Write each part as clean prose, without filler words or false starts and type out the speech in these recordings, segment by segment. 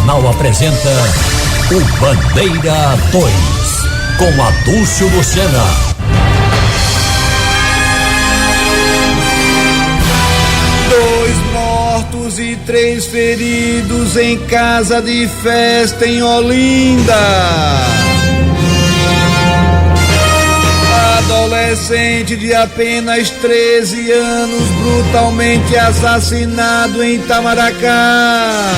Jornal apresenta o Bandeira 2, com Adúlcio Lucena. Dois mortos e 3 feridos em casa de festa em Olinda. Adolescente de apenas 13 anos brutalmente assassinado em Itamaracá.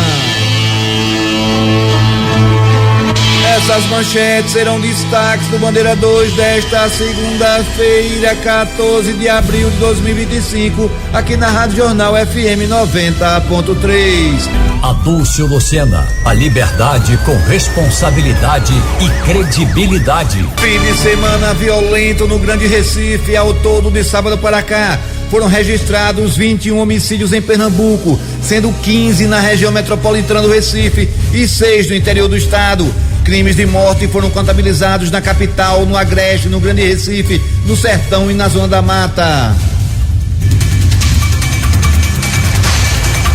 Essas manchetes serão destaques do Bandeira 2 desta segunda-feira, 14 de abril de 2025, aqui na Rádio Jornal FM 90.3. Adúlcio Lucena, a liberdade com responsabilidade e credibilidade. Fim de semana violento no Grande Recife. Ao todo, de sábado para cá, foram registrados 21 homicídios em Pernambuco, sendo 15 na região metropolitana do Recife e 6 no interior do estado. Crimes de morte foram contabilizados na capital, no Agreste, no Grande Recife, no Sertão e na Zona da Mata.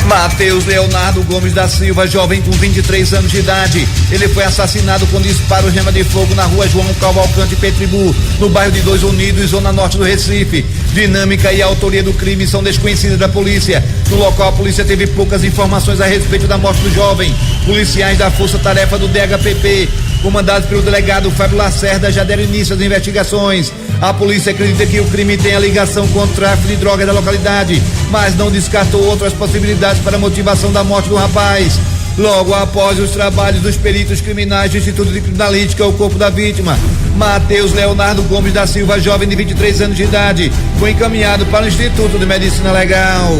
Matheus Leonardo Gomes da Silva, jovem com 23 anos de idade. Ele foi assassinado com disparos de arma de fogo na rua João Cavalcante Petribu, no bairro de Dois Unidos, zona norte do Recife. Dinâmica e autoria do crime são desconhecidas da polícia. No local, a polícia teve poucas informações a respeito da morte do jovem. Policiais da Força Tarefa do DHPP, comandados pelo delegado Fábio Lacerda, já deram início às investigações. A polícia acredita que o crime tem a ligação com o tráfico de drogas da localidade, mas não descartou outras possibilidades para a motivação da morte do rapaz. Logo após os trabalhos dos peritos criminais do Instituto de Criminalística, o corpo da vítima, Matheus Leonardo Gomes da Silva, jovem de 23 anos de idade, foi encaminhado para o Instituto de Medicina Legal.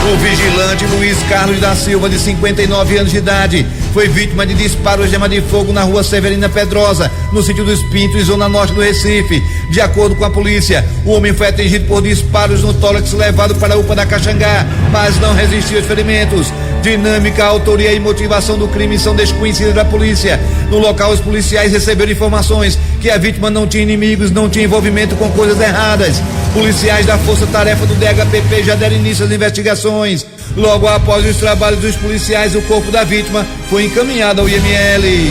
O vigilante Luiz Carlos da Silva, de 59 anos de idade, foi vítima de disparos de arma de fogo na rua Severina Pedrosa, no sítio dos Pintos, zona norte do Recife. De acordo com a polícia, o homem foi atingido por disparos no tórax, levado para a UPA da Caxangá, mas não resistiu aos ferimentos. Dinâmica, autoria e motivação do crime são desconhecidas da polícia. No local, os policiais receberam informações que a vítima não tinha inimigos, não tinha envolvimento com coisas erradas. Policiais da Força Tarefa do DHPP já deram início às investigações. Logo após os trabalhos dos policiais, o corpo da vítima foi encaminhado ao IML.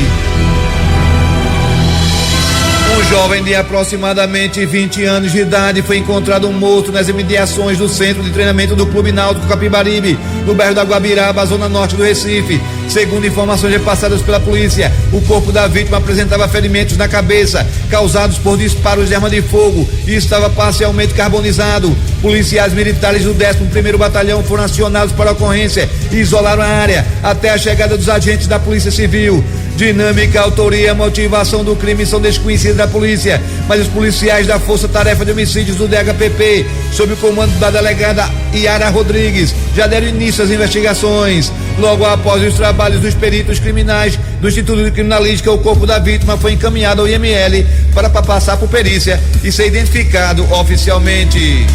Um jovem de aproximadamente 20 anos de idade foi encontrado morto nas imediações do centro de treinamento do Clube Náutico Capibaribe, no bairro da Guabiraba, zona norte do Recife. Segundo informações repassadas pela polícia, o corpo da vítima apresentava ferimentos na cabeça, causados por disparos de arma de fogo, e estava parcialmente carbonizado. Policiais militares do 11º Batalhão foram acionados para a ocorrência e isolaram a área até a chegada dos agentes da Polícia Civil. Dinâmica, autoria e motivação do crime são desconhecidas da polícia, mas os policiais da Força Tarefa de Homicídios do DHPP, sob o comando da delegada Yara Rodrigues, já deram início às investigações. Logo após os trabalhos dos peritos criminais do Instituto de Criminalística, o corpo da vítima foi encaminhado ao IML para passar por perícia e ser identificado oficialmente.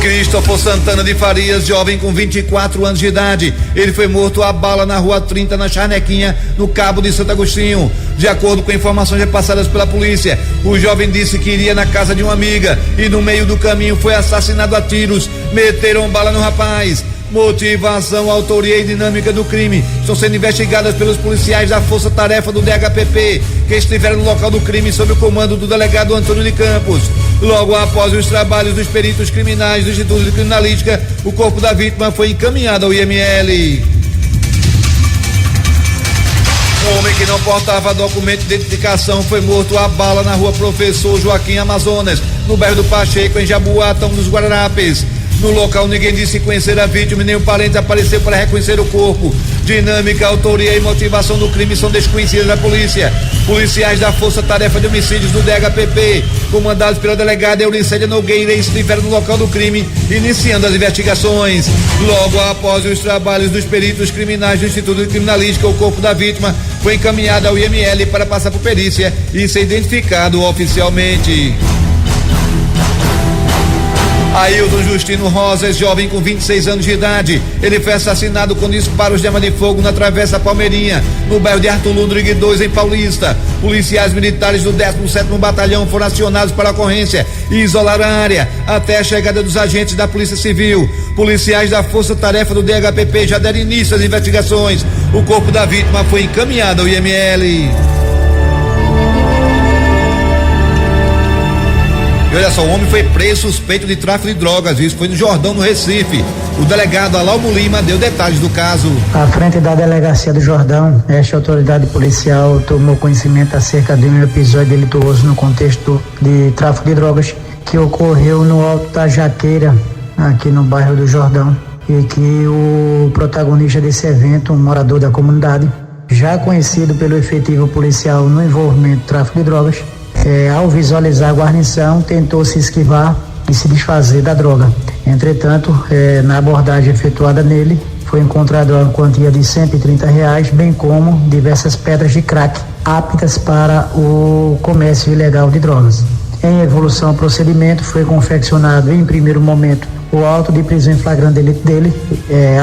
Christopher Santana de Farias, jovem com 24 anos de idade, ele foi morto a bala na rua 30, na Charnequinha, no Cabo de Santo Agostinho. De acordo com informações repassadas pela polícia, o jovem disse que iria na casa de uma amiga e no meio do caminho foi assassinado a tiros. Meteram bala no rapaz. Motivação, autoria e dinâmica do crime estão sendo investigadas pelos policiais da Força Tarefa do DHPP, que estiveram no local do crime sob o comando do delegado Antônio de Campos. Logo após os trabalhos dos peritos criminais do Instituto de Criminalística, o corpo da vítima foi encaminhado ao IML. Um homem que não portava documento de identificação foi morto a bala na rua Professor Joaquim Amazonas, no bairro do Pacheco, em Jaboatão dos Guararapes. No local, ninguém disse conhecer a vítima e nem o parente apareceu para reconhecer o corpo. Dinâmica, autoria e motivação do crime são desconhecidas da polícia. Policiais da Força Tarefa de Homicídios do DHPP, comandados pela delegada Euricélia Nogueira, estiveram no local do crime, iniciando as investigações. Logo após os trabalhos dos peritos criminais do Instituto de Criminalística, o corpo da vítima foi encaminhado ao IML para passar por perícia e ser identificado oficialmente. Ailton Justino Rosas, jovem com 26 anos de idade. Ele foi assassinado com disparos de arma de fogo na Travessa Palmeirinha, no bairro de Arthur Ludwig 2, em Paulista. Policiais militares do 17º Batalhão foram acionados para a ocorrência e isolaram a área até a chegada dos agentes da Polícia Civil. Policiais da Força Tarefa do DHPP já deram início às investigações. O corpo da vítima foi encaminhado ao IML. E olha só, o homem foi preso suspeito de tráfico de drogas. Isso foi no Jordão, no Recife. O delegado Alalmo Lima deu detalhes do caso. À frente da delegacia do Jordão, esta autoridade policial tomou conhecimento acerca de um episódio delituoso no contexto de tráfico de drogas que ocorreu no Alto da Jaqueira, aqui no bairro do Jordão, e que o protagonista desse evento, um morador da comunidade, já conhecido pelo efetivo policial no envolvimento do tráfico de drogas, ao visualizar a guarnição, tentou se esquivar e se desfazer da droga. Entretanto, na abordagem efetuada nele, foi encontrada uma quantia de R$130, bem como diversas pedras de crack aptas para o comércio ilegal de drogas. Em evolução ao procedimento, foi confeccionado em primeiro momento o auto de prisão em flagrante delito dele,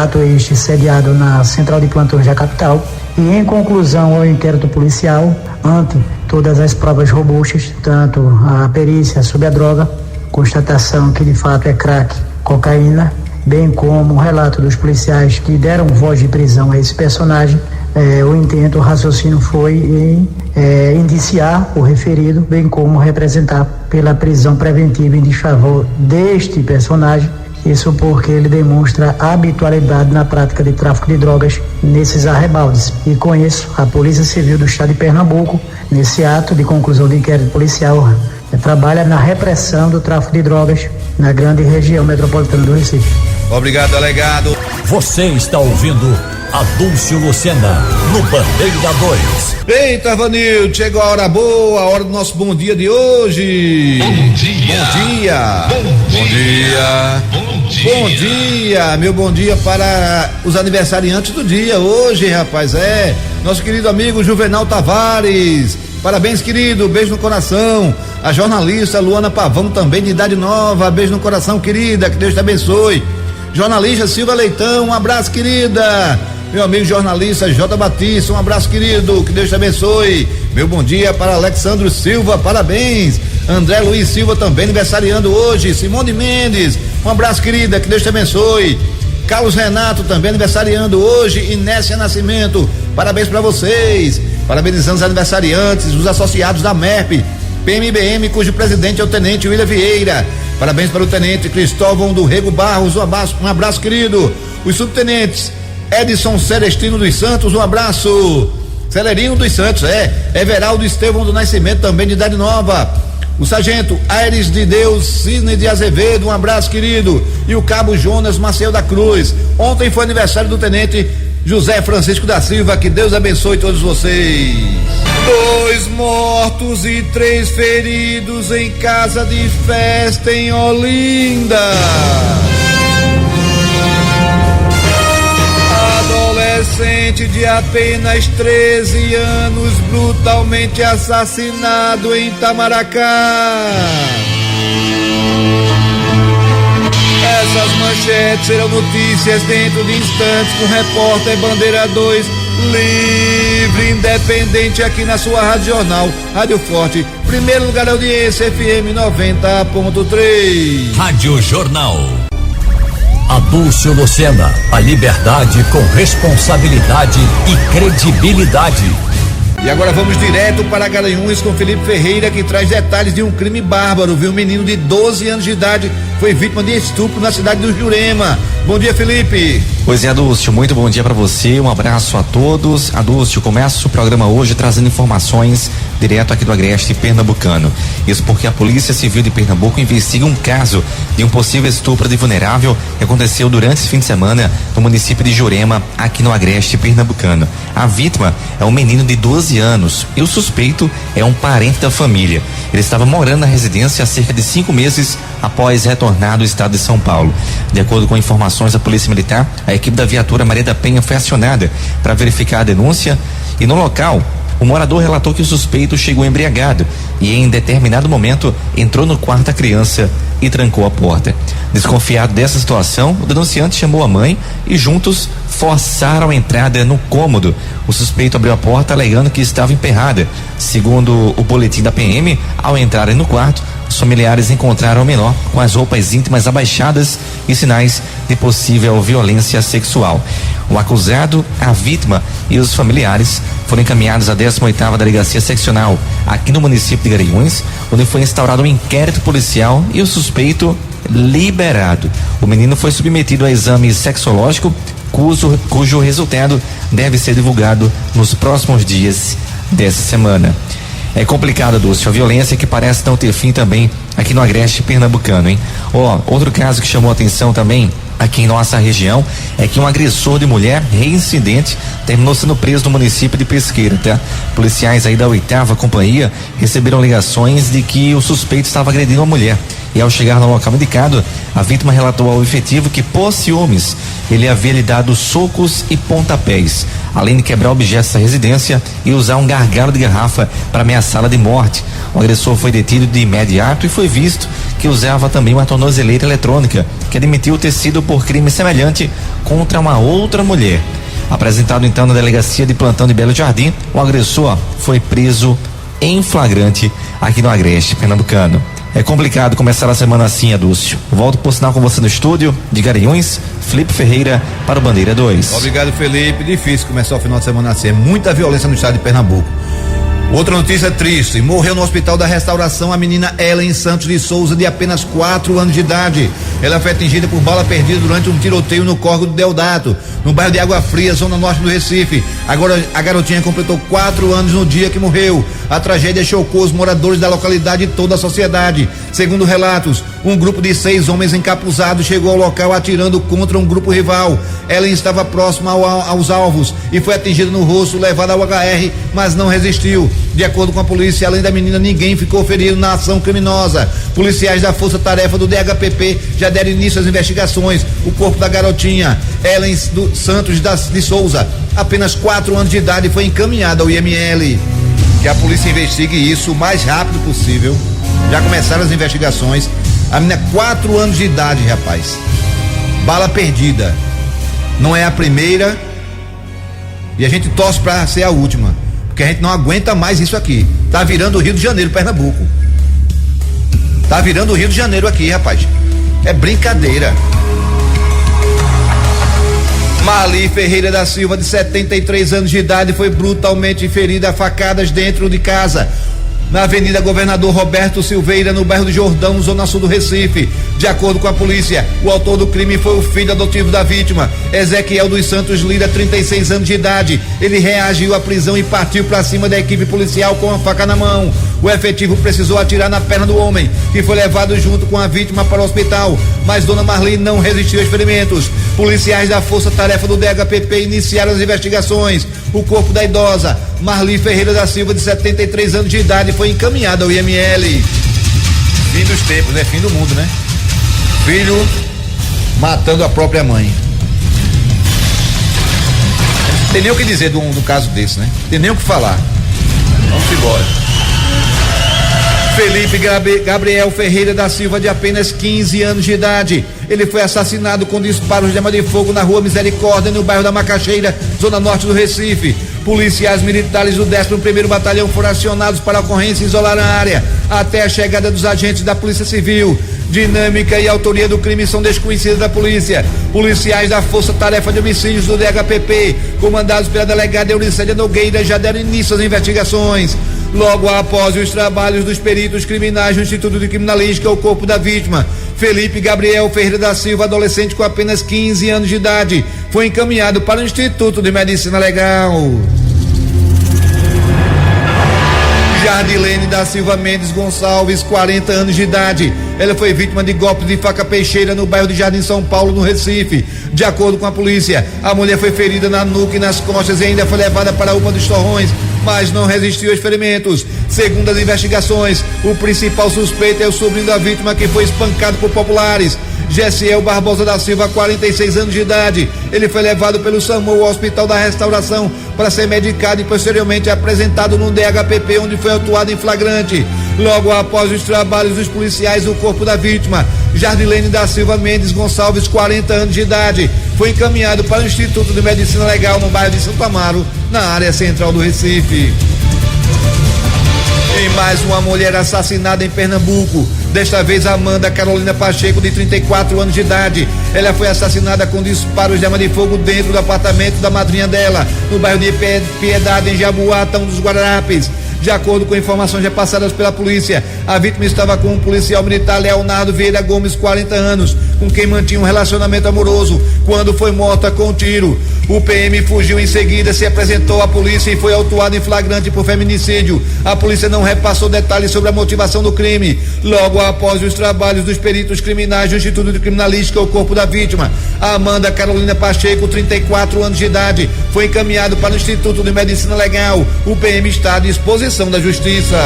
ato este sediado na Central de Plantões da capital, e em conclusão ao inquérito policial, ante todas as provas robustas, tanto a perícia sobre a droga, constatação que de fato é crack, cocaína, bem como o relato dos policiais que deram voz de prisão a esse personagem, o intento, o raciocínio foi em indiciar o referido, bem como representar pela prisão preventiva em desfavor deste personagem. Isso porque ele demonstra habitualidade na prática de tráfico de drogas nesses arrebaldes. E com isso, a Polícia Civil do Estado de Pernambuco, nesse ato de conclusão do inquérito policial, trabalha na repressão do tráfico de drogas na grande região metropolitana do Recife. Obrigado, delegado. Você está ouvindo Adúlcio Lucena no Bandeira 2. Eita, Vanildo, chegou a hora boa, a hora do nosso bom dia de hoje. Bom dia. Bom dia. Bom dia. Bom dia. Bom dia, meu bom dia para os aniversariantes do dia hoje, rapaz, nosso querido amigo Juvenal Tavares. Parabéns, querido, beijo no coração. A jornalista Luana Pavão, também de idade nova, beijo no coração, querida, que Deus te abençoe. Jornalista Silva Leitão, um abraço, querida. Meu amigo jornalista J. Batista, um abraço, querido, que Deus te abençoe. Meu bom dia para Alexandro Silva, parabéns. André Luiz Silva também aniversariando hoje. Simone Mendes, um abraço, querida, que Deus te abençoe. Carlos Renato também aniversariando hoje. Inécia Nascimento, parabéns para vocês. Parabenizando os aniversariantes, os associados da MERP, PMBM, cujo presidente é o tenente William Vieira. Parabéns para o tenente Cristóvão do Rego Barros, um abraço, querido. Os subtenentes Edson Celestino dos Santos, um abraço. Celerinho dos Santos, Everaldo Estevão do Nascimento, também de idade nova. O sargento Aires de Deus Cisne de Azevedo, um abraço, querido. E o cabo Jonas Maciel da Cruz. Ontem foi aniversário do tenente José Francisco da Silva, que Deus abençoe todos vocês. 2 mortos e 3 feridos em casa de festa em Olinda. Adolescente de apenas 13 anos brutalmente assassinado em Itamaracá. Essas manchetes serão notícias dentro de instantes com o repórter Bandeira 2, livre, independente, aqui na sua Rádio Jornal, Rádio Forte, primeiro lugar da audiência, FM 90.3. Rádio Jornal. Adúlcio Lucena, a liberdade com responsabilidade e credibilidade. E agora vamos direto para Garanhuns com Felipe Ferreira, que traz detalhes de um crime bárbaro, viu? Um menino de 12 anos de idade foi vítima de estupro na cidade do Jurema. Bom dia, Felipe. Pois é, Adúlcio, muito bom dia para você, um abraço a todos. Adúlcio, começa o programa hoje trazendo informações direto aqui do Agreste Pernambucano. Isso porque a Polícia Civil de Pernambuco investiga um caso de um possível estupro de vulnerável que aconteceu durante esse fim de semana no município de Jurema, aqui no Agreste Pernambucano. A vítima é um menino de 12 anos e o suspeito é um parente da família. Ele estava morando na residência há cerca de 5 meses após retornar do estado de São Paulo. De acordo com informações da Polícia Militar, a equipe da viatura Maria da Penha foi acionada para verificar a denúncia e no local O morador relatou que o suspeito chegou embriagado e em determinado momento entrou no quarto da criança e trancou a porta. Desconfiado dessa situação, o denunciante chamou a mãe e juntos forçaram a entrada no cômodo. O suspeito abriu a porta alegando que estava emperrada. Segundo o boletim da PM, ao entrarem no quarto, os familiares encontraram o menor com as roupas íntimas abaixadas e sinais de possível violência sexual. O acusado, a vítima e os familiares foram encaminhados à 18ª Delegacia Seccional aqui no município de Garanhuns, onde foi instaurado um inquérito policial e o suspeito liberado. O menino foi submetido a exame sexológico, cujo resultado deve ser divulgado nos próximos dias dessa semana. É complicado, Dulce, a violência que parece não ter fim também aqui no Agreste Pernambucano, hein? Outro caso que chamou atenção também aqui em nossa região é que um agressor de mulher reincidente terminou sendo preso no município de Pesqueira, tá? Policiais aí da 8ª Companhia receberam ligações de que o suspeito estava agredindo uma mulher. E ao chegar no local indicado, a vítima relatou ao efetivo que, por ciúmes, ele havia lhe dado socos e pontapés, além de quebrar objetos da residência e usar um gargalo de garrafa para ameaçá-la de morte. O agressor foi detido de imediato e foi visto que usava também uma tornozeleira eletrônica, que admitiu ter sido por crime semelhante contra uma outra mulher. Apresentado então na delegacia de plantão de Belo Jardim, o agressor foi preso em flagrante aqui no Agreste Pernambucano. É complicado começar a semana assim, Adúcio. Volto por sinal com você no estúdio de Garanhuns, Felipe Ferreira para o Bandeira 2. Obrigado, Felipe. Difícil começar o final de semana assim. É muita violência no estado de Pernambuco. Outra notícia triste: morreu no Hospital da Restauração a menina Ellen Santos de Souza, de apenas 4 anos de idade. Ela foi atingida por bala perdida durante um tiroteio no Córrego do Deodato, no bairro de Água Fria, zona norte do Recife. Agora a garotinha completou 4 anos no dia que morreu. A tragédia chocou os moradores da localidade e toda a sociedade. Segundo relatos, um grupo de 6 homens encapuzados chegou ao local atirando contra um grupo rival. Ellen estava próxima aos alvos e foi atingida no rosto, levada ao HR, mas não resistiu. De acordo com a polícia, além da menina, ninguém ficou ferido na ação criminosa. Policiais da Força Tarefa do DHPP já deram início às investigações. O corpo da garotinha, Ellen Santos de Souza, apenas 4 anos de idade, foi encaminhado ao IML. Que a polícia investigue isso o mais rápido possível. Já começaram as investigações. A menina, 4 anos de idade, rapaz. Bala perdida. Não é a primeira. E a gente torce pra ser a última. Porque a gente não aguenta mais isso aqui. Tá virando o Rio de Janeiro, Pernambuco. Tá virando o Rio de Janeiro aqui, rapaz. É brincadeira. Marli Ferreira da Silva, de 73 anos de idade, foi brutalmente ferida a facadas dentro de casa, na Avenida Governador Roberto Silveira, no bairro do Jordão, zona sul do Recife. De acordo com a polícia, o autor do crime foi o filho adotivo da vítima, Ezequiel dos Santos Lira, 36 anos de idade. Ele reagiu à prisão e partiu para cima da equipe policial com a faca na mão. O efetivo precisou atirar na perna do homem, que foi levado junto com a vítima para o hospital, mas dona Marli não resistiu aos ferimentos. Policiais da Força Tarefa do DHPP iniciaram as investigações. O corpo da idosa Marli Ferreira da Silva, de 73 anos de idade, foi encaminhado ao IML. Fim dos tempos, é fim do mundo, né? Filho matando a própria mãe. Tem nem o que dizer do caso desse, né? Tem nem o que falar. Vamos embora. Felipe Gabriel Ferreira da Silva, de apenas 15 anos de idade. Ele foi assassinado com disparos de arma de fogo na rua Misericórdia, no bairro da Macaxeira, zona norte do Recife. Policiais militares do 11º Batalhão foram acionados para a ocorrência e isolar a área, até a chegada dos agentes da Polícia Civil. Dinâmica e autoria do crime são desconhecidas da polícia. Policiais da Força Tarefa de Homicídios do DHPP, comandados pela delegada Euricélia Nogueira, já deram início às investigações. Logo após os trabalhos dos peritos criminais do Instituto de Criminalística, o corpo da vítima, Felipe Gabriel Ferreira da Silva, adolescente com apenas 15 anos de idade, foi encaminhado para o Instituto de Medicina Legal. Jardilene da Silva Mendes Gonçalves, 40 anos de idade. Ela foi vítima de golpes de faca peixeira no bairro de Jardim São Paulo, no Recife. De acordo com a polícia, a mulher foi ferida na nuca e nas costas e ainda foi levada para a UPA dos Torrões, mas não resistiu aos ferimentos. Segundo as investigações, o principal suspeito é o sobrinho da vítima, que foi espancado por populares. Gessiel Barbosa da Silva, 46 anos de idade. Ele foi levado pelo SAMU ao Hospital da Restauração para ser medicado e posteriormente apresentado no DHPP, onde foi autuado em flagrante. Logo após os trabalhos dos policiais, o corpo da vítima, Jardilene da Silva Mendes Gonçalves, 40 anos de idade, foi encaminhado para o Instituto de Medicina Legal no bairro de Santo Amaro, na área central do Recife. E mais uma mulher assassinada em Pernambuco. Desta vez, Amanda Carolina Pacheco, de 34 anos de idade. Ela foi assassinada com disparos de arma de fogo dentro do apartamento da madrinha dela, no bairro de Piedade, em Jaboatão dos Guararapes. De acordo com informações repassadas pela polícia, a vítima estava com o policial militar Leonardo Vieira Gomes, 40 anos, com quem mantinha um relacionamento amoroso, quando foi morta com um tiro. O PM fugiu em seguida, se apresentou à polícia e foi autuado em flagrante por feminicídio. A polícia não repassou detalhes sobre a motivação do crime. Logo após os trabalhos dos peritos criminais do Instituto de Criminalística, o corpo da vítima, Amanda Carolina Pacheco, 34 anos de idade, foi encaminhado para o Instituto de Medicina Legal. O PM está à disposição da Justiça.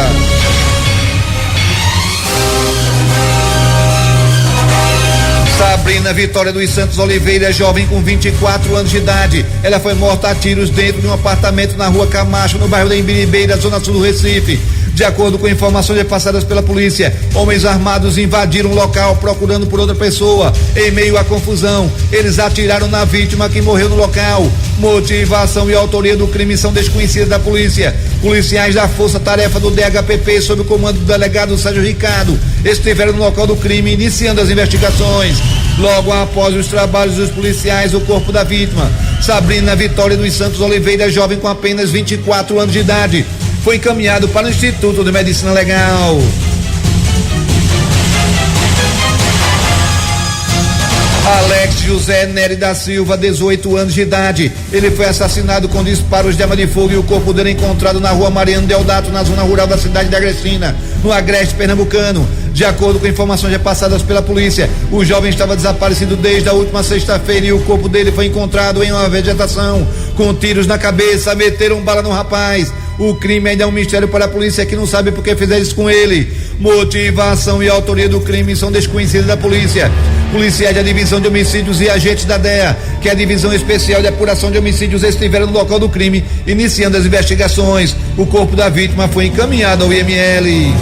Sabrina Vitória dos Santos Oliveira, jovem com 24 anos de idade. Ela foi morta a tiros dentro de um apartamento na rua Camacho, no bairro da Imbiribeira, zona sul do Recife. De acordo com informações repassadas pela polícia, homens armados invadiram o local procurando por outra pessoa. Em meio à confusão, eles atiraram na vítima, que morreu no local. Motivação e autoria do crime são desconhecidas da polícia. Policiais da Força Tarefa do DHPP, sob o comando do delegado Sérgio Ricardo, estiveram no local do crime, iniciando as investigações. Logo após os trabalhos dos policiais, o corpo da vítima, Sabrina Vitória dos Santos Oliveira, jovem com apenas 24 anos de idade, foi encaminhado para o Instituto de Medicina Legal. Alex José Nery da Silva, 18 anos de idade. Ele foi assassinado com disparos de arma de fogo e o corpo dele encontrado na rua Mariano Deodato, na zona rural da cidade de Agrestina, no agreste pernambucano. De acordo com informações repassadas pela polícia, o jovem estava desaparecido desde a última sexta-feira e o corpo dele foi encontrado em uma vegetação, com tiros na cabeça. Meteram bala no rapaz. O crime ainda é um mistério para a polícia, que não sabe por que fizeram isso com ele. Motivação e autoria do crime são desconhecidas da polícia. Policiais da Divisão de Homicídios e agentes da DEA, que é a Divisão Especial de Apuração de Homicídios, estiveram no local do crime, iniciando as investigações. O corpo da vítima foi encaminhado ao IML.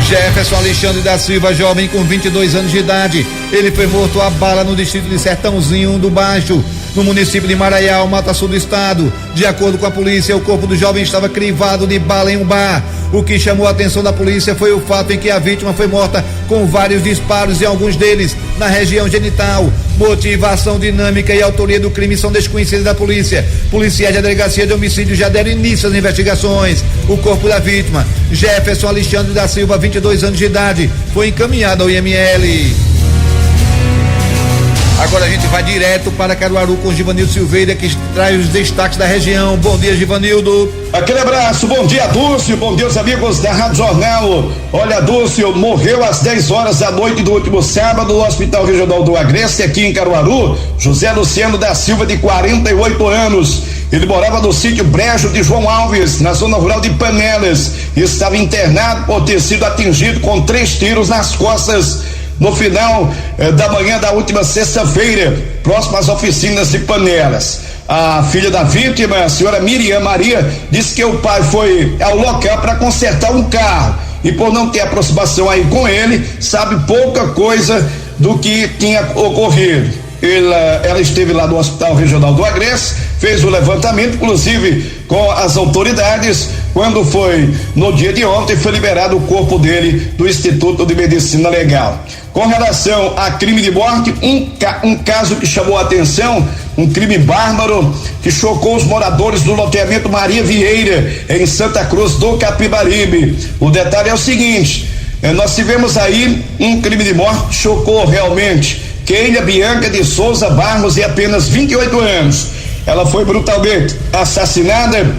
Jefferson Alexandre da Silva, jovem com 22 anos de idade. Ele foi morto a bala no distrito de Sertãozinho do Baixo, no município de Maraial, Mata Sul do estado. De acordo com a polícia, o corpo do jovem estava crivado de bala em um bar. O que chamou a atenção da polícia foi o fato em que a vítima foi morta com vários disparos, e alguns deles na região genital. Motivação, dinâmica e autoria do crime são desconhecidas da polícia. Policiais da Delegacia de Homicídio já deram início às investigações. O corpo da vítima, Jefferson Alexandre da Silva, 22 anos de idade, foi encaminhado ao IML. Agora a gente vai direto para Caruaru com Givanildo Silveira, que traz os destaques da região. Bom dia, Givanildo. Aquele abraço, bom dia, Dúcio, bom dia, os amigos da Rádio Jornal. Olha, Dúcio, morreu às 10 horas da noite do último sábado no Hospital Regional do Agreste, aqui em Caruaru, José Luciano da Silva, de 48 anos. Ele morava no sítio Brejo de João Alves, na zona rural de Panelas, e estava internado por ter sido atingido com 3 tiros nas costas no final da manhã da última sexta-feira, próximo às oficinas de Panelas. A filha da vítima, a senhora Miriam Maria, disse que o pai foi ao local para consertar um carro e, por não ter aproximação aí com ele, sabe pouca coisa do que tinha ocorrido. Ela esteve lá no Hospital Regional do Agreste, fez o levantamento, inclusive com as autoridades. Quando foi no dia de ontem, foi liberado o corpo dele do Instituto de Medicina Legal. Com relação a crime de morte, um caso que chamou a atenção, um crime bárbaro que chocou os moradores do loteamento Maria Vieira, em Santa Cruz do Capibaribe. O detalhe é o seguinte: nós tivemos aí um crime de morte que chocou realmente. Keila Bianca de Souza Barros, de apenas 28 anos. Ela foi brutalmente assassinada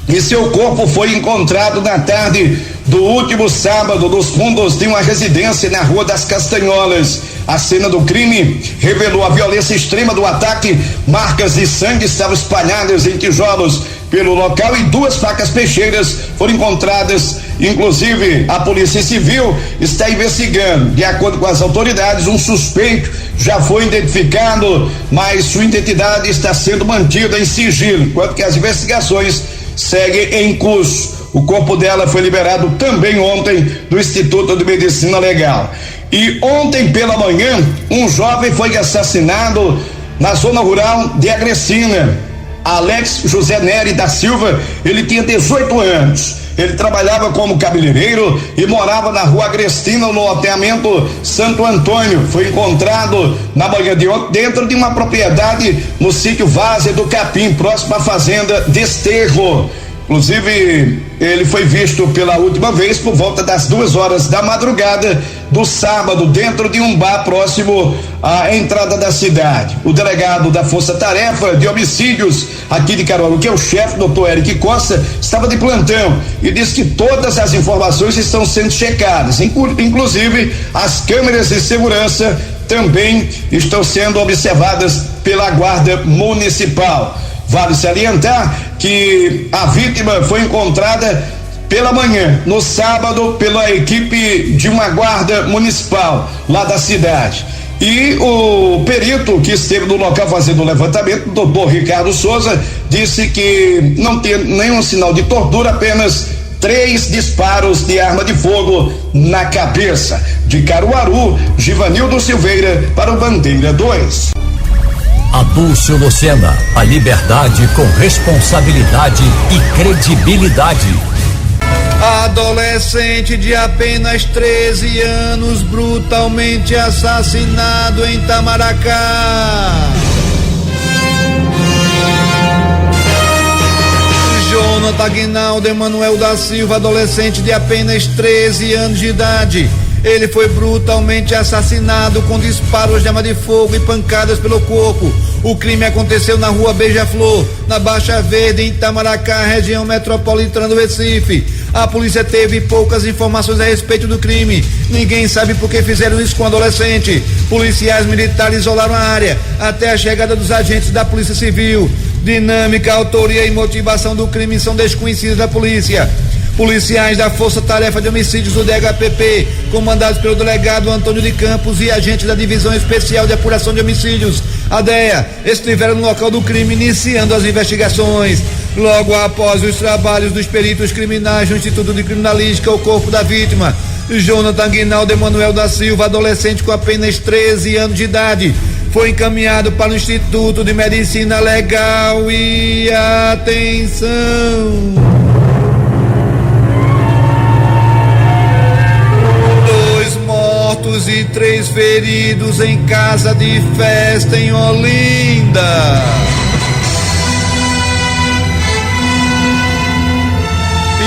e seu corpo foi encontrado na tarde do último sábado nos fundos de uma residência na Rua das Castanholas, A cena do crime revelou a violência extrema do ataque. Marcas de sangue estavam espalhadas em tijolos pelo local e 2 facas peixeiras foram encontradas. Inclusive, a Polícia Civil está investigando. De acordo com as autoridades, um suspeito já foi identificado, mas sua identidade está sendo mantida em sigilo, enquanto que as investigações seguem em curso. O corpo dela foi liberado também ontem do Instituto de Medicina Legal. E ontem pela manhã, um jovem foi assassinado na zona rural de Agrestina. Alex José Nery da Silva, ele tinha 18 anos. Ele trabalhava como cabeleireiro e morava na rua Agrestina, no loteamento Santo Antônio. Foi encontrado na manhã de ontem dentro de uma propriedade no sítio Várzea do Capim, próximo à fazenda Desterro. Inclusive, ele foi visto pela última vez por volta das 2h da madrugada do sábado, dentro de um bar próximo à entrada da cidade. O delegado da Força Tarefa de Homicídios aqui de Caruaru, que é o chefe, doutor Eric Costa, estava de plantão e disse que todas as informações estão sendo checadas, inclusive as câmeras de segurança também estão sendo observadas pela Guarda Municipal. Vale salientar que a vítima foi encontrada pela manhã, no sábado, pela equipe de uma guarda municipal lá da cidade. E o perito que esteve no local fazendo o levantamento, o doutor Ricardo Souza, disse que não tem nenhum sinal de tortura, apenas 3 disparos de arma de fogo na cabeça. De Caruaru, Givanildo Silveira para o Bandeira 2. Adúlcio Lucena, a liberdade com responsabilidade e credibilidade. Adolescente de apenas 13 anos brutalmente assassinado em Itamaracá. Jonathan Aguinaldo Emanuel da Silva, adolescente de apenas 13 anos de idade. Ele foi brutalmente assassinado com disparos de arma de fogo e pancadas pelo corpo. O crime aconteceu na rua Beija-Flor, na Baixa Verde, em Itamaracá, região metropolitana do Recife. A polícia teve poucas informações a respeito do crime. Ninguém sabe por que fizeram isso com o adolescente. Policiais militares isolaram a área até a chegada dos agentes da Polícia Civil. Dinâmica, autoria e motivação do crime são desconhecidas da polícia. Policiais da Força Tarefa de Homicídios do DHPP, comandados pelo delegado Antônio de Campos e agentes da Divisão Especial de Apuração de Homicídios, a DEA, estiveram no local do crime iniciando as investigações. Logo após os trabalhos dos peritos criminais do Instituto de Criminalística, o corpo da vítima, Jonathan Aguinaldo Emanuel da Silva, adolescente com apenas 13 anos de idade, foi encaminhado para o Instituto de Medicina Legal e atenção. 2 mortos e 3 feridos em casa de festa em Olinda.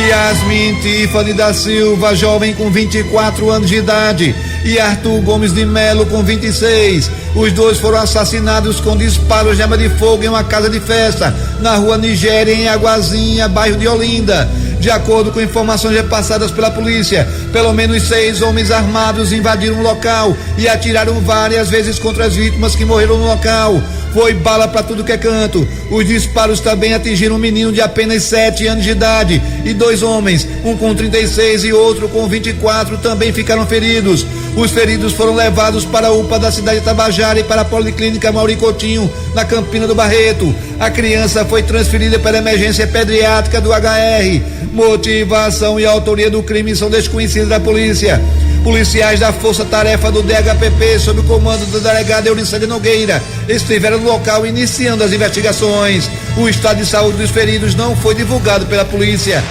Yasmin Tiffany da Silva, jovem com 24 anos de idade, e Arthur Gomes de Melo com 26. Os dois foram assassinados com disparos de arma de fogo em uma casa de festa na rua Nigéria, em Aguazinha, bairro de Olinda. De acordo com informações repassadas pela polícia, pelo menos 6 homens armados invadiram o local e atiraram várias vezes contra as vítimas que morreram no local. Foi bala para tudo que é canto. Os disparos também atingiram um menino de apenas 7 anos de idade e 2 homens, um com 36 e outro com 24, também ficaram feridos. Os feridos foram levados para a UPA da cidade de Tabajara e para a Policlínica Mauri Coutinho, na Campina do Barreto. A criança foi transferida para a emergência pediátrica do HR. Motivação e autoria do crime são desconhecidas da polícia. Policiais da Força Tarefa do DHPP, sob o comando do delegado Euricélio Nogueira, estiveram no local iniciando as investigações. O estado de saúde dos feridos não foi divulgado pela polícia.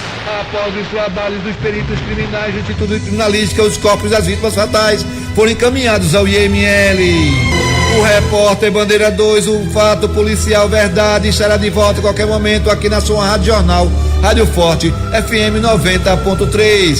Após os trabalhos dos peritos criminais do Instituto de Criminalística, os corpos das vítimas fatais foram encaminhados ao IML. O repórter Bandeira 2, o fato policial verdade, estará de volta a qualquer momento aqui na sua Rádio Jornal, Rádio Forte, FM 90.3.